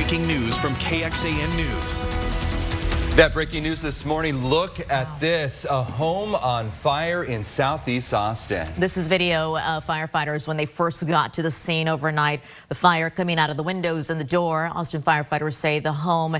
breaking news from KXAN News. That breaking news this morning, look at this, a home on fire in southeast Austin. This is video of firefighters when they first got to the scene overnight. The fire coming out of the windows and the door. Austin firefighters say the home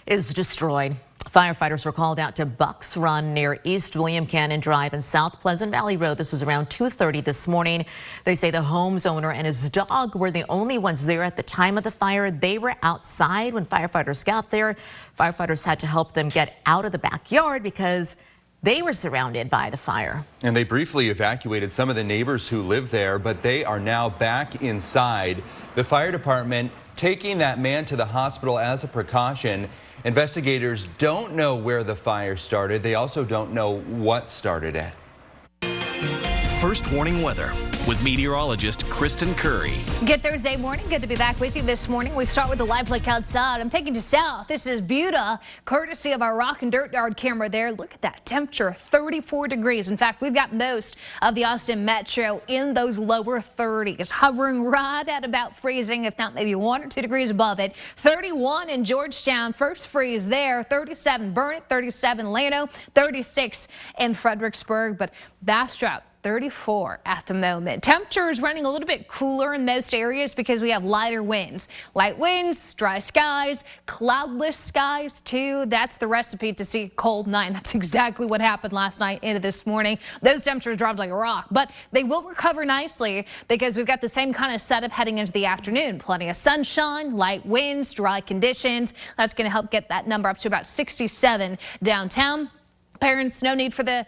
is destroyed. Firefighters were called out to Bucks Run near East William Cannon Drive and South Pleasant Valley Road. This was around 2:30 this morning. They say the home's owner and his dog were the only ones there at the time of the fire. They were outside when firefighters got there. Firefighters had to help them get out of the backyard because they were surrounded by the fire. And they briefly evacuated some of the neighbors who live there, but they are now back inside. The fire department taking that man to the hospital as a precaution. Investigators don't know where the fire started. They also don't know what started it. First warning weather with meteorologist Kristen Curry. Good Thursday morning. Good to be back with you this morning. We start with the live look outside. I'm taking you south. This is Buda, courtesy of our rock and dirt yard camera there. Look at that temperature, 34 degrees. In fact, we've got most of the Austin metro in those lower 30s, hovering right at about freezing, if not maybe 1 or 2 degrees above it. 31 in Georgetown, first freeze there. 37 Burnet, 37 Llano, 36 in Fredericksburg, but Bastrop 34 at the moment. Temperature is running a little bit cooler in most areas because we have lighter winds. Light winds, dry skies, cloudless skies too. That's the recipe to see a cold night. That's exactly what happened last night into this morning. Those temperatures dropped like a rock, but they will recover nicely because we've got the same kind of setup heading into the afternoon. Plenty of sunshine, light winds, dry conditions. That's going to help get that number up to about 67 downtown. Parents, no need for the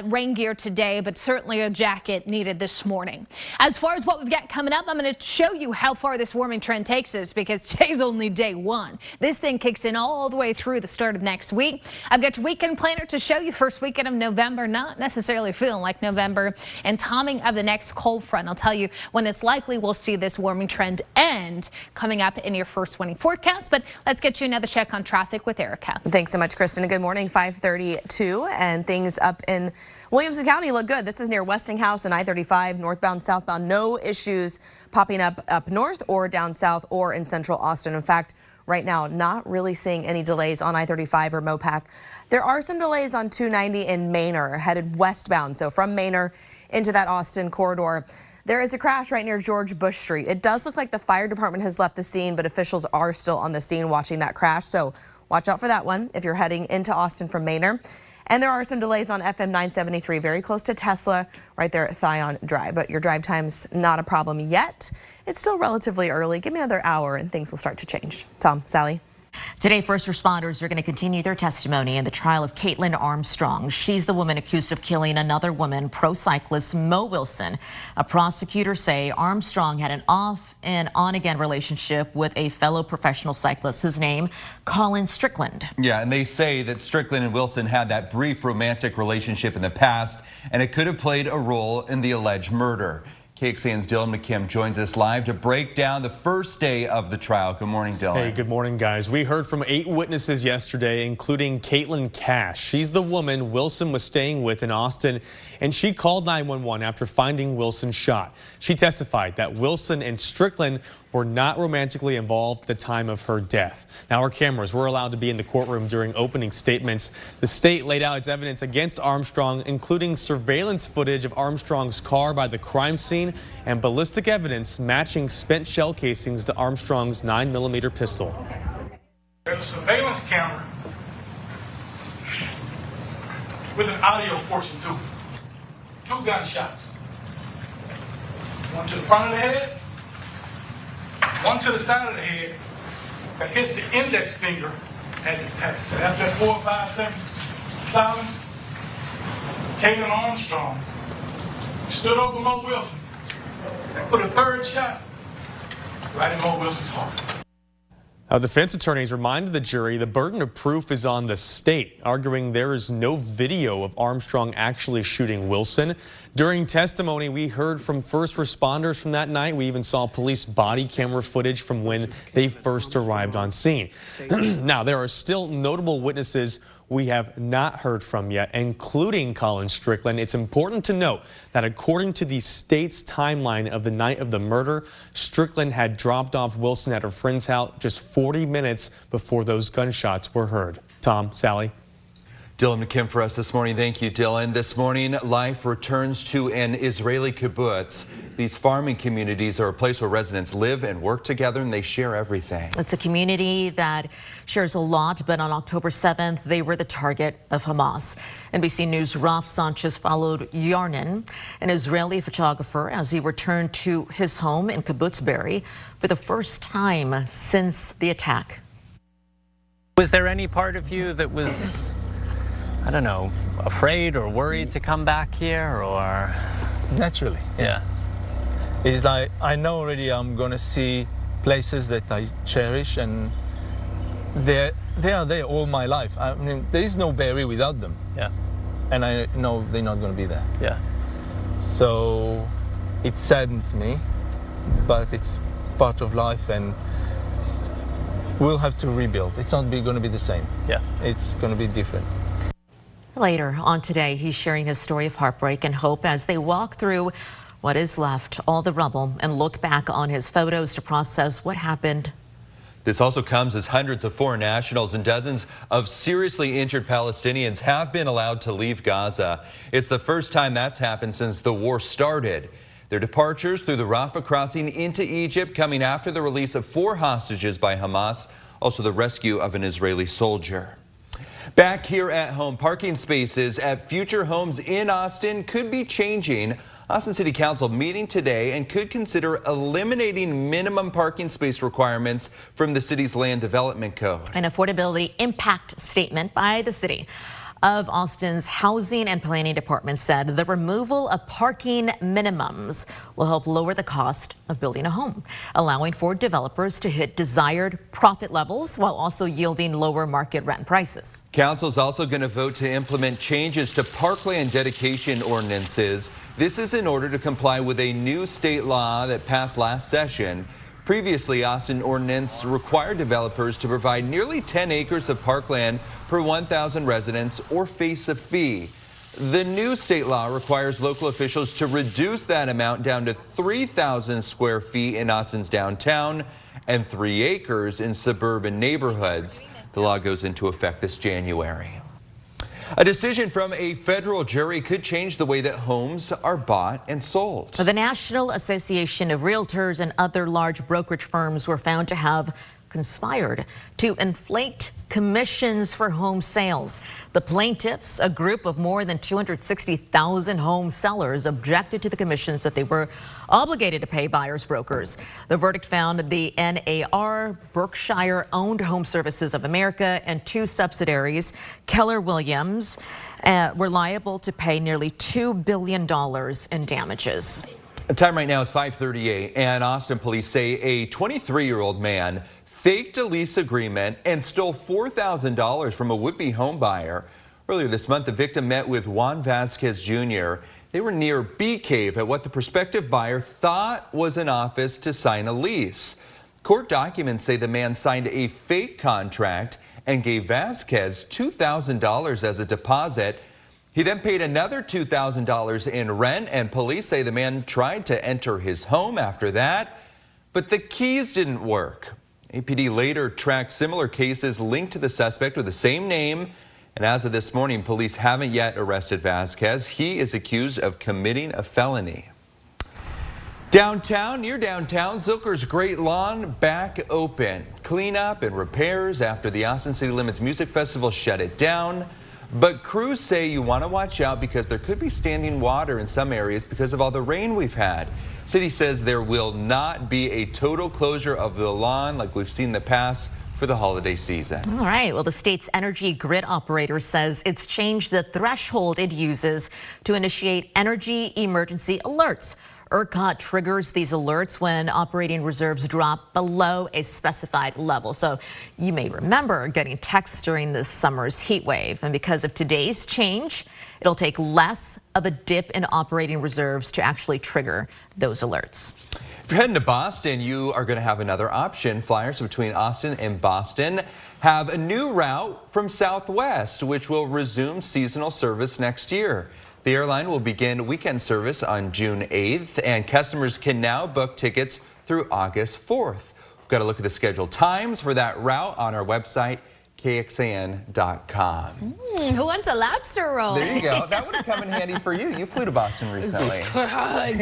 rain gear today, but certainly a jacket needed this morning. As far as what we've got coming up, I'm going to show you how far this warming trend takes us because today's only day one. This thing kicks in all the way through the start of next week. I've got your weekend planner to show you. First weekend of November, not necessarily feeling like November, and timing of the next cold front. I'll tell you when it's likely we'll see this warming trend end coming up in your first warning forecast. But let's get you another check on traffic with Erica. Thanks so much, Kristen. Good morning. 5:32. And things up in Williamson County look good. This is near Westinghouse and I-35, northbound, southbound. No issues popping up north or down south or in central Austin. In fact, right now, not really seeing any delays on I-35 or Mopac. There are some delays on 290 in Manor, headed westbound. So from Manor into that Austin corridor. There is a crash right near George Bush Street. It does look like the fire department has left the scene, but officials are still on the scene watching that crash. So watch out for that one if you're heading into Austin from Manor. And there are some delays on FM 973, very close to Tesla, right there at Thion Drive. But your drive time's not a problem yet. It's still relatively early. Give me another hour and things will start to change. Tom, Sally. Today, first responders are going to continue their testimony in the trial of Kaitlin Armstrong. She's the woman accused of killing another woman, pro cyclist Mo Wilson. A prosecutor say Armstrong had an off and on again relationship with a fellow professional cyclist. His name, Colin Strickland. Yeah, and they say that Strickland and Wilson had that brief romantic relationship in the past, and it could have played a role in the alleged murder. KXAN's Dylan McKim joins us live to break down the first day of the trial. Good morning, Dylan. Hey, good morning, guys. We heard from 8 witnesses yesterday, including Caitlin Cash. She's the woman Wilson was staying with in Austin, and she called 911 after finding Wilson shot. She testified that Wilson and Strickland were not romantically involved at the time of her death. Now, our cameras were allowed to be in the courtroom during opening statements. The state laid out its evidence against Armstrong, including surveillance footage of Armstrong's car by the crime scene and ballistic evidence matching spent shell casings to Armstrong's 9mm pistol. There's a surveillance camera with an audio portion too. 2 gunshots. One to the front of the head, one to the side of the head that hits the index finger as it passes. After 4 or 5 seconds silence, Kaitlin Armstrong stood over Mo Wilson and put a 3rd shot right in Mo Wilson's heart. Now, defense attorneys reminded the jury the burden of proof is on the state, arguing there is no video of Armstrong actually shooting Wilson. During testimony, we heard from first responders from that night. We even saw police body camera footage from when they first arrived on scene. Now, there are still notable witnesses we have not heard from yet, including Colin Strickland. It's important to note that according to the state's timeline of the night of the murder, Strickland had dropped off Wilson at her friend's house just 40 minutes before those gunshots were heard. Tom, Sally. Dylan McKim for us this morning. Thank you, Dylan. This morning, life returns to an Israeli kibbutz. These farming communities are a place where residents live and work together, and they share everything. It's a community that shares a lot, but on October 7th, they were the target of Hamas. NBC News' Raf Sanchez followed Yarnin, an Israeli photographer, as he returned to his home in Kibbutz Be'eri for the first time since the attack. Was there any part of you that was, I don't know, afraid or worried to come back here, or? Naturally, yeah. It's like, I know already I'm gonna see places that I cherish, and they are there all my life. I mean, there is no Be'eri without them. Yeah. And I know they're not gonna be there. Yeah. So it saddens me, but it's part of life, and we'll have to rebuild. It's not gonna be the same. Yeah. It's gonna be different. Later on today, he's sharing his story of heartbreak and hope as they walk through what is left, all the rubble, and look back on his photos to process what happened. This also comes as hundreds of foreign nationals and dozens of seriously injured Palestinians have been allowed to leave Gaza. It's the first time that's happened since the war started. Their departures through the Rafah crossing into Egypt coming after the release of 4 hostages by Hamas, also the rescue of an Israeli soldier. Back here at home, parking spaces at future homes in Austin could be changing. Austin City Council meeting today and could consider eliminating minimum parking space requirements from the city's land development code. An affordability impact statement by the city of Austin's Housing and Planning Department said the removal of parking minimums will help lower the cost of building a home, allowing for developers to hit desired profit levels while also yielding lower market rent prices. Council's also going to vote to implement changes to parkland dedication ordinances. This is in order to comply with a new state law that passed last session. Previously, Austin ordinance required developers to provide nearly 10 acres of parkland per 1,000 residents or face a fee. The new state law requires local officials to reduce that amount down to 3,000 square feet in Austin's downtown and 3 acres in suburban neighborhoods. The law goes into effect this January. A decision from a federal jury could change the way that homes are bought and sold. The National Association of Realtors and other large brokerage firms were found to have conspired to inflate commissions for home sales. The plaintiffs, a group of more than 260,000 home sellers, objected to the commissions that they were obligated to pay buyers brokers. The verdict found the NAR, Berkshire-owned Home Services of America, and 2 subsidiaries, Keller Williams, were liable to pay nearly $2 billion in damages. The time right now is 5:38, and Austin police say a 23-year-old man faked a lease agreement and stole $4,000 from a would-be home buyer. Earlier this month, the victim met with Juan Vasquez Jr. They were near Bee Cave at what the prospective buyer thought was an office to sign a lease. Court documents say the man signed a fake contract and gave Vasquez $2,000 as a deposit. He then paid another $2,000 in rent, and police say the man tried to enter his home after that, but the keys didn't work. APD later tracked similar cases linked to the suspect with the same name, and as of this morning, police haven't yet arrested Vasquez. He is accused of committing a felony. Downtown, near downtown, Zilker's Great Lawn back open. Cleanup and repairs after the Austin City Limits Music Festival shut it down. But crews say you want to watch out because there could be standing water in some areas because of all the rain we've had. City says there will not be a total closure of the lawn like we've seen in the past for the holiday season. All right. Well, the state's energy grid operator says it's changed the threshold it uses to initiate energy emergency alerts. ERCOT triggers these alerts when operating reserves drop below a specified level. So you may remember getting texts during this summer's heat wave. And because of today's change, it'll take less of a dip in operating reserves to actually trigger those alerts. If you're heading to Boston, you are going to have another option. Flyers between Austin and Boston have a new route from Southwest, which will resume seasonal service next year. The airline will begin weekend service on June 8th, and customers can now book tickets through August 4th. We've got to look at the scheduled times for that route on our website, KXAN.com. Who wants a lobster roll? There you go. That would have come in handy for you. You flew to Boston recently.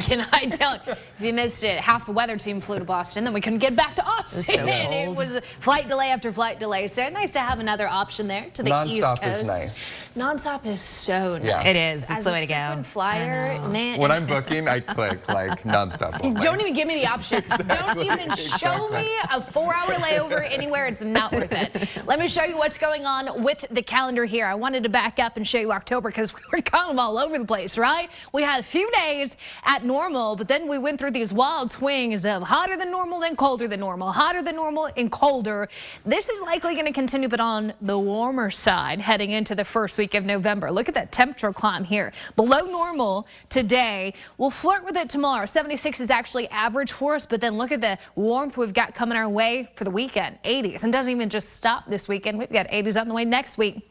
Can I tell you, if you missed it, half the weather team flew to Boston, then we couldn't get back to Austin. It was flight delay after flight delay. So nice to have another option there to the East Coast. Nonstop is nice. Nonstop is so nice. Yeah. It is. It's As the a way to go. frequent flyer, man. When I'm booking, I click like nonstop. Don't even give me the option. Don't even show me a 4-hour layover anywhere. It's not worth it. Let me show you what's going on with the calendar here. I wanted to back up and show you October because we were kind of all over the place, right? We had a few days at normal, but then we went through these wild swings of hotter than normal, then colder than normal, hotter than normal and colder. This is likely going to continue, but on the warmer side heading into the first week of November. Look at that temperature climb here. Below normal today. We'll flirt with it tomorrow. 76 is actually average for us, but then look at the warmth we've got coming our way for the weekend. 80s, and doesn't even just stop this weekend. We've got 80s on the way next week.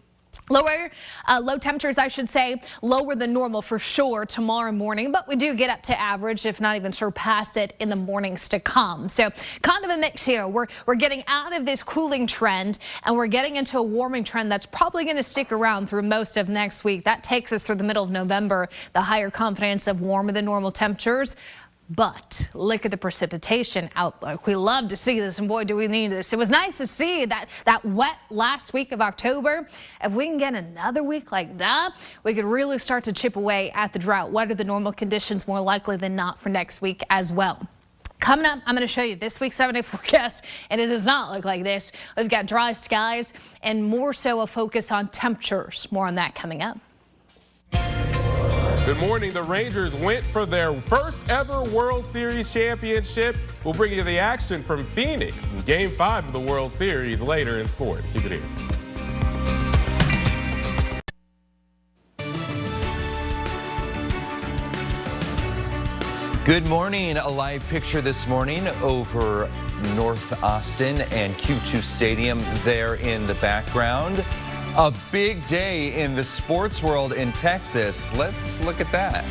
Low temperatures, I should say, lower than normal for sure tomorrow morning, but we do get up to average, if not even surpass it in the mornings to come. So kind of a mix here. We're getting out of this cooling trend and we're getting into a warming trend that's probably going to stick around through most of next week. That takes us through the middle of November, the higher confidence of warmer than normal temperatures. But look at the precipitation outlook. We love to see this, and boy, do we need this. It was nice to see that wet last week of October. If we can get another week like that, we could really start to chip away at the drought. What are the normal conditions more likely than not for next week as well? Coming up, I'm going to show you this week's 7-day forecast, and it does not look like this. We've got dry skies and more so a focus on temperatures. More on that coming up. Good morning. The Rangers went for their first ever World Series championship. We'll bring you the action from Phoenix in Game 5 of the World Series later in sports. Keep it here. Good morning. A live picture this morning over North Austin and Q2 Stadium there in the background. A big day in the sports world in Texas. Let's look at that.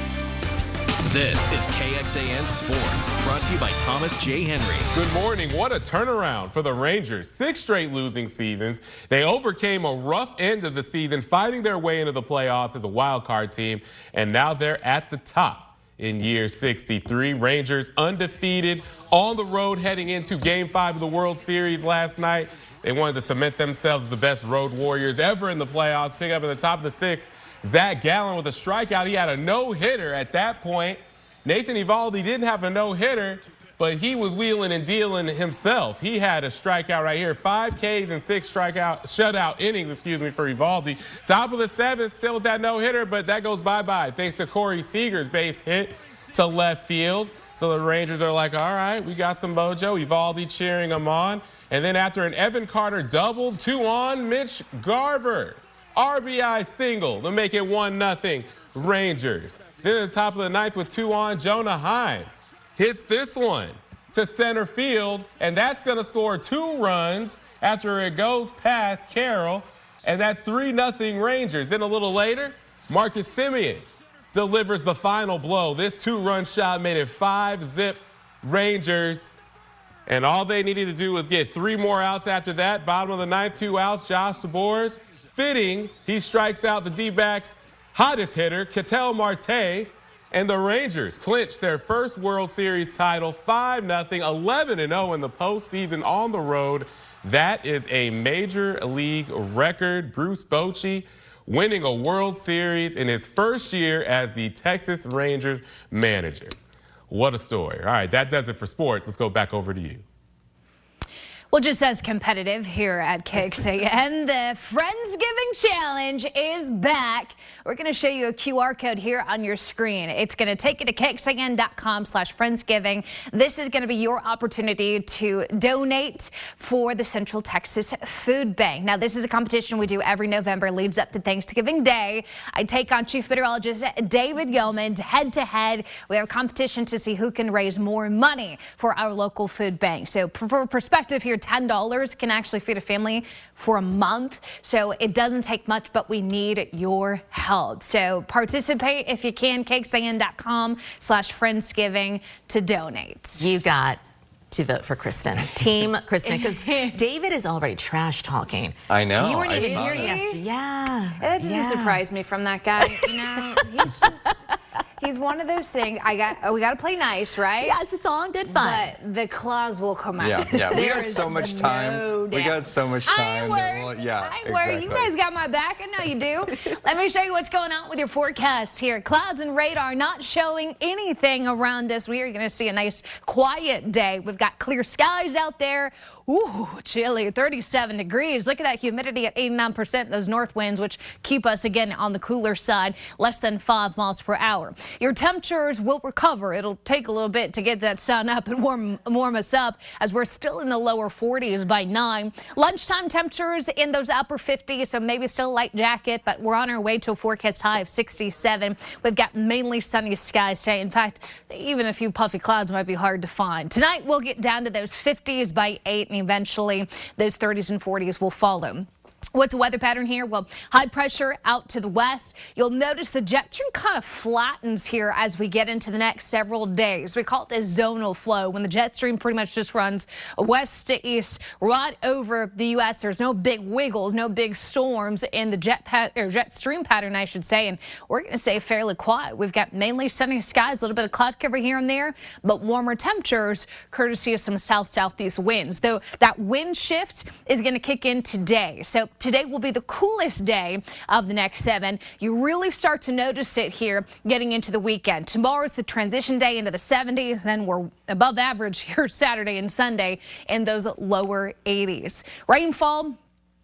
This is KXAN Sports, brought to you by Thomas J. Henry. Good morning. What a turnaround for the Rangers. 6 straight losing seasons. They overcame a rough end of the season, fighting their way into the playoffs as a wild card team, and now they're at the top in year 63. Rangers undefeated on the road heading into Game 5 of the World Series last night. They wanted to cement themselves as the best road warriors ever in the playoffs. Pick up in the top of the 6th, Zach Gallen with a strikeout. He had a no-hitter at that point. Nathan Eovaldi didn't have a no-hitter, but he was wheeling and dealing himself. He had a strikeout right here. 5 Ks and 6 shutout innings, for Eovaldi. Top of the 7th, still with that no-hitter, but that goes bye-bye thanks to Corey Seager's base hit to left field. So the Rangers are like, all right, we got some mojo. Eovaldi cheering them on. And then after an Evan Carter double, 2 on, Mitch Garver. RBI single to make it 1-0 Rangers. Then at the top of the 9th with 2 on, Jonah Heim hits this one to center field, and that's going to score 2 runs after it goes past Carroll, and that's 3-0 Rangers. Then a little later, Marcus Semien delivers the final blow. This 2-run shot made it 5-zip Rangers. And all they needed to do was get 3 more outs after that. Bottom of the 9th, 2 outs. Josh DeBoers, fitting, he strikes out the D-backs' hottest hitter, Ketel Marte. And the Rangers clinch their first World Series title, 5-0, 11-0 in the postseason on the road. That is a major league record. Bruce Bochy winning a World Series in his first year as the Texas Rangers manager. What a story. All right, that does it for sports. Let's go back over to you. Well, just as competitive here at KXAN, the Friendsgiving Challenge is back. We're going to show you a QR code here on your screen. It's going to take you to KXAN.com/Friendsgiving. This is going to be your opportunity to donate for the Central Texas Food Bank. Now, this is a competition we do every November, leads up to Thanksgiving Day. I take on Chief Meteorologist David Yeoman head to head. We have a competition to see who can raise more money for our local food bank. So for perspective here, $10 can actually feed a family for a month. So it doesn't take much, but we need your help. So participate if you can, KXAN.com/Friendsgiving to donate. You got to vote for Kristen. Team Kristen, because David is already trash talking. I know. You weren't even saw here that. yesterday. Yeah. That doesn't surprise me from that guy. You know, he's one of those things. We got to play nice, right? Yes, it's all in good fun. But the claws will come out. Yeah. We got so much time. We got so much time. I ain't worried. You guys got my back. I know you do. Let me show you what's going on with your forecast here. Clouds and radar not showing anything around us. We are going to see a nice quiet day. We've got clear skies out there. Ooh, chilly, 37 degrees. Look at that humidity at 89%. Those north winds, which keep us again on the cooler side, less than 5 miles per hour. Your temperatures will recover. It'll take a little bit to get that sun up and warm us up, as we're still in the lower 40s by 9. Lunchtime temperatures in those upper 50s, so maybe still a light jacket, but we're on our way to a forecast high of 67. We've got mainly sunny skies today. In fact, even a few puffy clouds might be hard to find. Tonight, we'll get down to those 50s by 8. Eventually, those 30s and 40s will follow. What's the weather pattern here? Well, high pressure out to the west. You'll notice the jet stream kind of flattens here as we get into the next several days. We call it the zonal flow, when the jet stream pretty much just runs west to east right over the U.S. There's no big wiggles, no big storms in the jet stream pattern, I should say, and we're going to stay fairly quiet. We've got mainly sunny skies, a little bit of cloud cover here and there, but warmer temperatures courtesy of some south-southeast winds, though that wind shift is going to kick in today. So today will be the coolest day of the next 7. You really start to notice it here getting into the weekend. Tomorrow is the transition day into the 70s. Then we're above average here Saturday and Sunday in those lower 80s. Rainfall,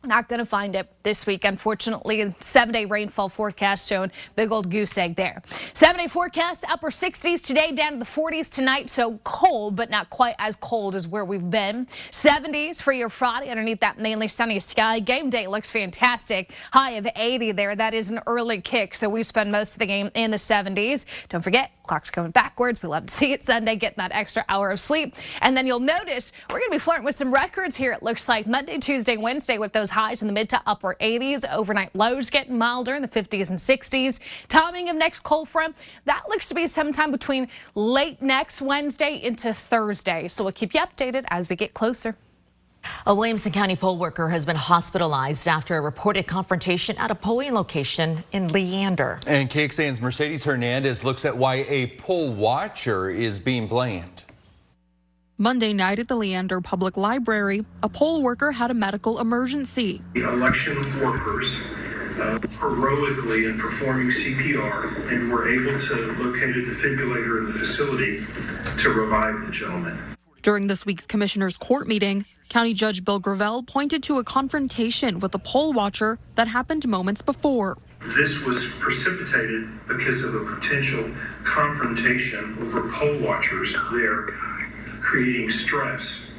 not going to find it this week, unfortunately. 7-day rainfall forecast showing big old goose egg there. 7-day forecast, upper 60s today, down to the 40s tonight. So cold, but not quite as cold as where we've been. 70s for your Friday underneath that mainly sunny sky. Game day looks fantastic. High of 80 there. That is an early kick, so we spend most of the game in the 70s. Don't forget, clock's coming backwards. We love to see it Sunday, getting that extra hour of sleep. And then you'll notice we're going to be flirting with some records here. It looks like Monday, Tuesday, Wednesday with those highs in the mid to upper 80s. Overnight lows getting milder in the 50s and 60s. Timing of next cold front, that looks to be sometime between late next Wednesday into Thursday. So we'll keep you updated as we get closer. A Williamson County poll worker has been hospitalized after a reported confrontation at a polling location in Leander. And KXAN's Mercedes Hernandez looks at why a poll watcher is being blamed. Monday night at the Leander Public Library, a poll worker had a medical emergency. The election workers heroically in performing CPR and were able to locate a defibrillator in the facility to revive the gentleman. During this week's commissioner's court meeting, County Judge Bill Gravel pointed to a confrontation with a poll watcher that happened moments before. This was precipitated because of a potential confrontation over poll watchers there, creating stress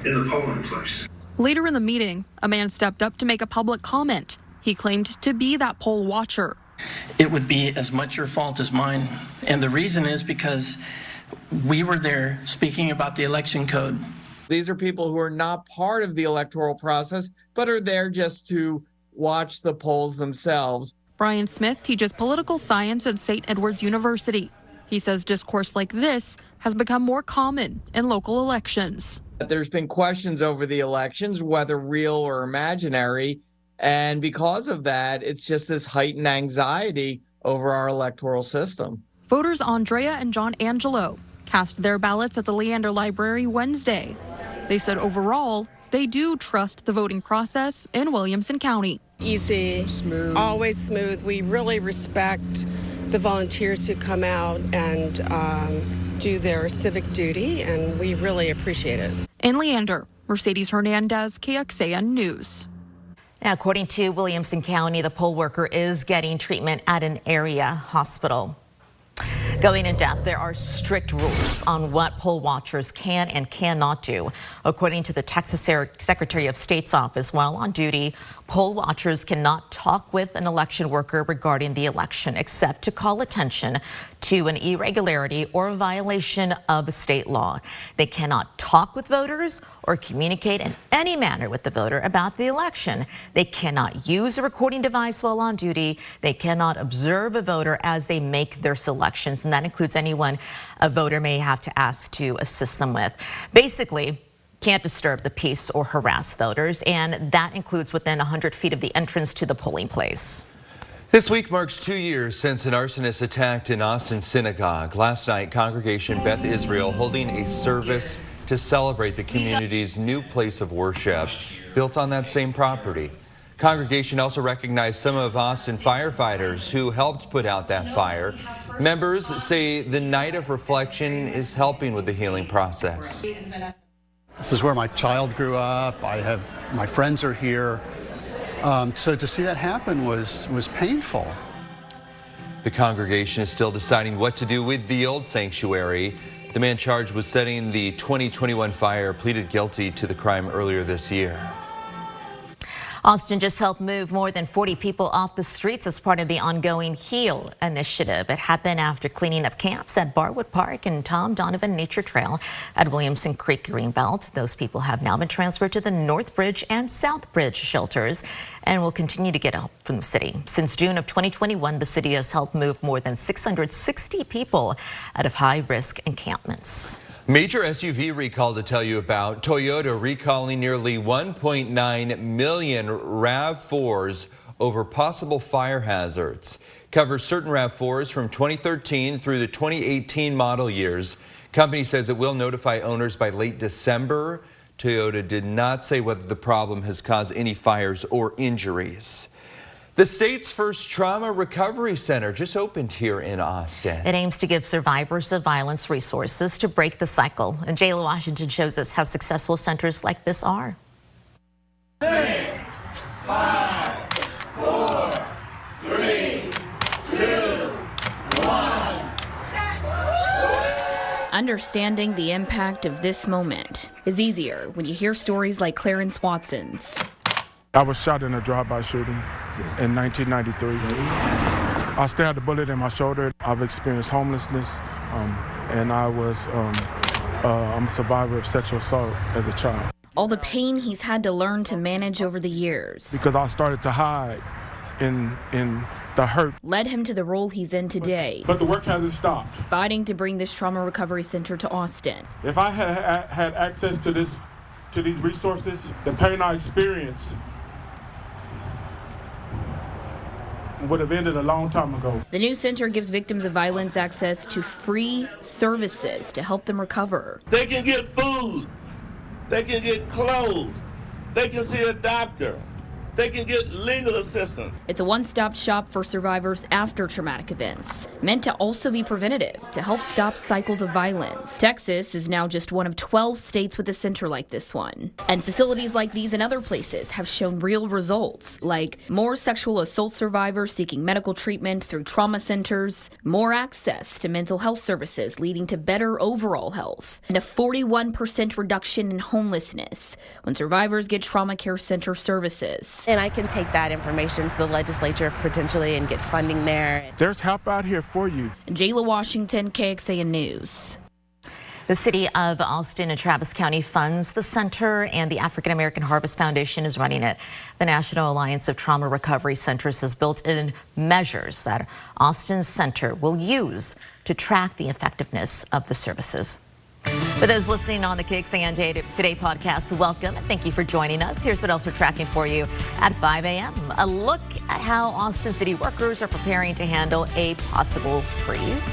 in the polling place. Later in the meeting, a man stepped up to make a public comment. He claimed to be that poll watcher. It would be as much your fault as mine. And the reason is because we were there speaking about the election code. These are people who are not part of the electoral process, but are there just to watch the polls themselves. Brian Smith teaches political science at St. Edward's University. He says discourse like this has become more common in local elections. There's been questions over the elections, whether real or imaginary, and because of that, it's just this heightened anxiety over our electoral system. Voters Andrea and John Angelo cast their ballots at the Leander Library Wednesday. They said overall, they do trust the voting process in Williamson County. Easy, smooth. Always smooth. We really respect the volunteers who come out and do their civic duty, and we really appreciate it. In Leander, Mercedes Hernandez, KXAN News. Now, according to Williamson County, the poll worker is getting treatment at an area hospital. Going in depth, there are strict rules on what poll watchers can and cannot do. According to the Texas Secretary of State's office, while on duty, poll watchers cannot talk with an election worker regarding the election, except to call attention to an irregularity or a violation of state law. They cannot talk with voters or communicate in any manner with the voter about the election. They cannot use a recording device while on duty. They cannot observe a voter as they make their selections, and that includes anyone a voter may have to ask to assist them with. Basically, can't disturb the peace or harass voters, and that includes within 100 feet of the entrance to the polling place. This week marks 2 years since an arsonist attacked an Austin synagogue. Last night, Congregation Beth Israel holding a service to celebrate the community's new place of worship built on that same property. Congregation also recognized some of Austin firefighters who helped put out that fire. Members say the night of reflection is helping with the healing process. This is where my child grew up. My friends are here. So to see that happen was painful. The congregation is still deciding what to do with the old sanctuary. The man charged with setting the 2021 fire pleaded guilty to the crime earlier this year. Austin just helped move more than 40 people off the streets as part of the ongoing HEAL initiative. It happened after cleaning up camps at Barwood Park and Tom Donovan Nature Trail at Williamson Creek Greenbelt. Those people have now been transferred to the North Bridge and South Bridge shelters and will continue to get help from the city. Since June of 2021, the city has helped move more than 660 people out of high-risk encampments. Major SUV recall to tell you about. Toyota recalling nearly 1.9 million RAV4s over possible fire hazards. Covers certain RAV4s from 2013 through the 2018 model years. Company says it will notify owners by late December. Toyota did not say whether the problem has caused any fires or injuries. The state's first trauma recovery center just opened here in Austin. It aims to give survivors of violence resources to break the cycle. And Jayla Washington shows us how successful centers like this are. 6, 5, 4, 3, 2, 1. Understanding the impact of this moment is easier when you hear stories like Clarence Watson's. I was shot in a drive-by shooting in 1993. I still had a bullet in my shoulder. I've experienced homelessness, and I'm a survivor of sexual assault as a child. All the pain he's had to learn to manage over the years. Because I started to hide in the hurt. Led him to the role he's in today. But the work hasn't stopped. Fighting to bring this trauma recovery center to Austin. If I had access to these resources, the pain I experienced would have ended a long time ago. The new center gives victims of violence access to free services to help them recover. They can get food. They can get clothes. They can see a doctor. They can get legal assistance. It's a one-stop shop for survivors after traumatic events, meant to also be preventative to help stop cycles of violence. Texas is now just one of 12 states with a center like this one. And facilities like these in other places have shown real results, like more sexual assault survivors seeking medical treatment through trauma centers, more access to mental health services leading to better overall health, and a 41% reduction in homelessness when survivors get trauma care center services. And I can take that information to the legislature potentially and get funding there. There's help out here for you. Jayla Washington, KXAN News. The city of Austin and Travis County funds the center, and the African American Harvest Foundation is running it. The National Alliance of Trauma Recovery Centers has built in measures that Austin's center will use to track the effectiveness of the services. For those listening on the KXAN Today podcast, welcome. Thank you for joining us. Here's what else we're tracking for you at 5 a.m. A look at how Austin city workers are preparing to handle a possible freeze.